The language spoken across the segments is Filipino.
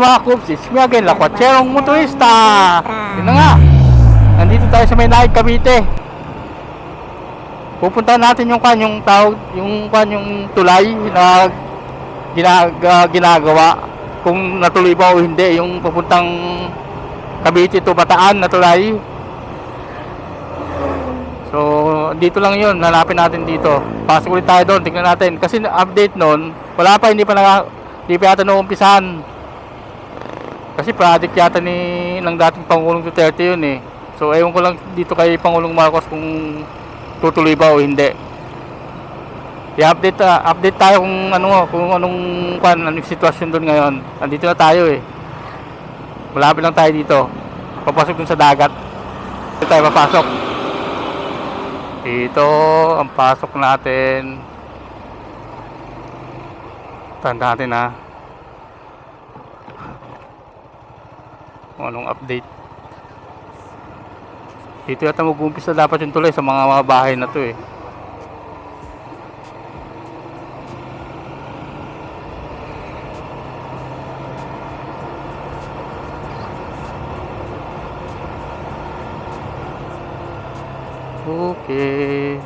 Mga Kubs, it's me again, Lakwacherong Motorista. Yun na nga, nandito tayo sa may Naik, Cavite. Pupuntahan natin yung yung tulay na ginagawa, kung natuloy ba o hindi, yung papuntang Cavite to Bataan na tulay. So, dito lang yun, hanapin natin dito. Pasok ulit tayo doon, tingnan natin. Kasi update nun, wala pa, hindi pa yata naumpisahan. Kasi project yata ng dating Pangulong Duterte yun eh. So ewan ko lang dito kay Pangulong Marcos kung tutuloy ba o hindi. I-update tayo kung anong sitwasyon doon ngayon. Nandito na tayo eh. Malapit lang tayo dito. Papasok dun sa dagat. Dito tayo papasok. Dito ang pasok natin. Tanda natin ha. Kung anong update. Dito yata mag-uumpisa dapat yung tulay sa mga bahay na to eh. Okay.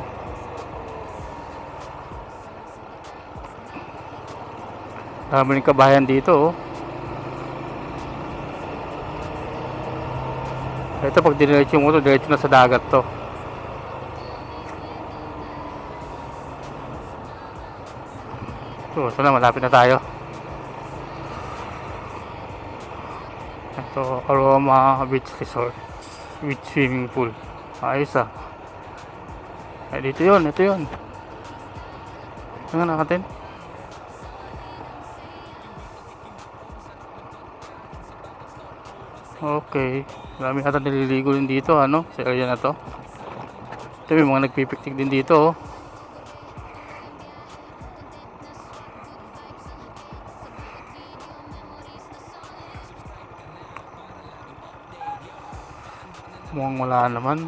Dami ng kabayan dito oh. Ito pag diniretso mo to, diretso na sa dagat to. So na, malapit na tayo. Ito, Aroma Beach Resort with swimming pool. Ayos ah. Ay, ito yun. Tingnan natin. Okay. Marami ata nililigo din dito, sa area na to. Ito may mga nagpipiknik din dito, oh. Mukhang wala naman.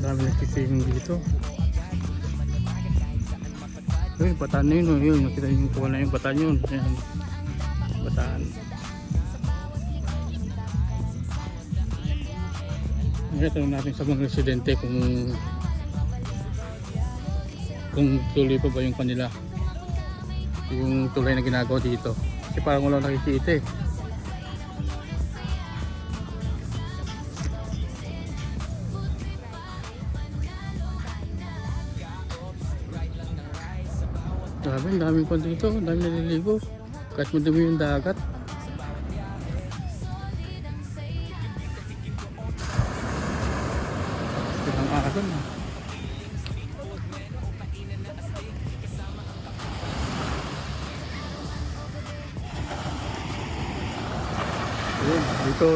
Marami nagtitingin dito. Ayun, bataan na yun. Yun, nakita yung kuha na yung bataan yun. Ayan, bataan. Ngayon, tanong natin sa mga residente kung tuloy pa ba yung kanila. Yung tulay na ginagawa dito. Kasi parang wala nakikita eh. Daming kon dito, daming naliligo. Kahit madumi yung dagat. Ang araw na.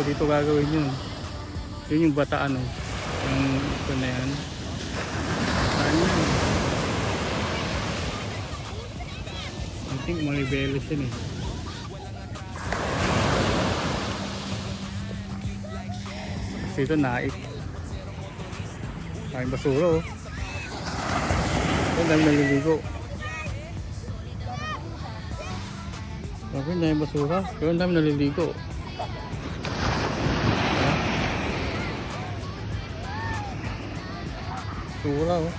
Dito gagawin yun. Yun yung bataan yung ito na yan. Saan yun? I think Maribeles yun eh. Kasi ito Naik. Maraming basura oh. Ang dami naliligo. Ang dami basura. Ang dami naliligo. Basura oh.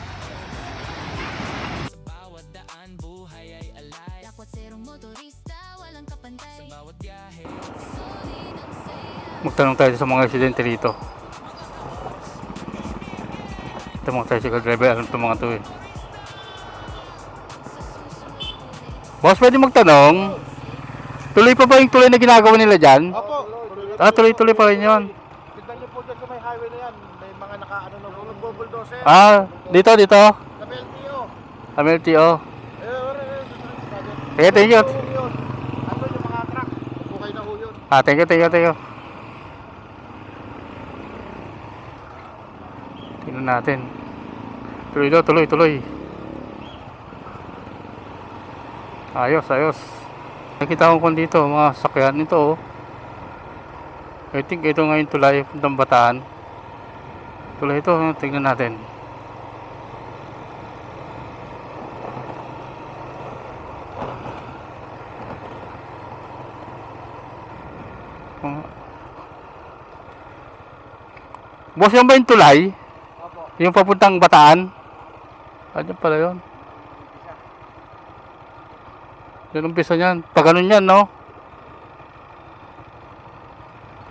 Magtanong tayo sa mga residente rito. Ito mga tricycle driver, alam ito mga to eh. Boss, pwede magtanong? Tuloy pa ba yung tulay na ginagawa nila dyan? Opo. Tuloy pa rin yun. Tignan niyo po dyan sa may highway na yan. May mga nag-bulldozer. Dito. Sa LTO. Sa LTO. Thank Thank you. Ano yung mga truck? Bukay na ho yun. Thank you. Tingnan natin. Tuloy. Ayos, ayos. Nakita ko kung dito, mga sakyan nito oh. I think ito nga yung tulay puntang Bataan. Tulay ito, tingnan natin. Boss, yan ba yung tulay? Opo. Yung papuntang Bataan? Ano pala yun? Yan umpisa niyan. Pag ganun yan, no?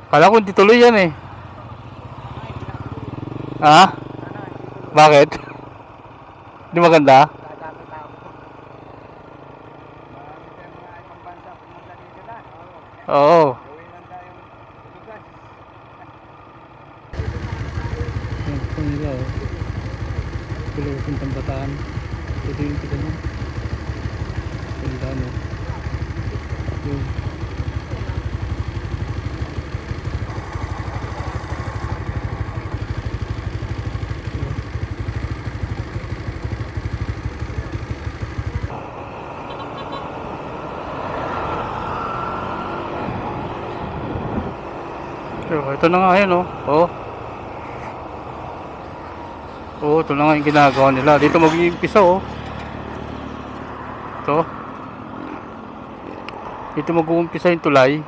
Kala ko hindi tuloy yan eh. Ha? Bakit? Hindi maganda? Dadami tao. Marami tayong mga ibang bansa pumunta dito na. Oo. Gawin lang tayong tugas. Yan po nila oh. Tuloy puntang Bataan. Ito yung kita mo. Ganda no. Yun. Ito na nga yan oh. Oh. Oh, ito na nga yung ginagawa nila. Dito mag-iimpisa oh. Ito. Dito mag-uumpisa yung tulay.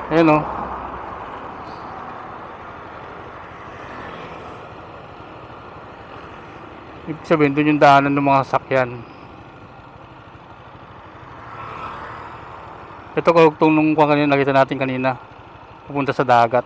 Ayan oh. Ibig sabihin doon yung daanan ng mga sakyan. Ito karugtong nung kanina nakita natin kanina. Pupunta sa dagat.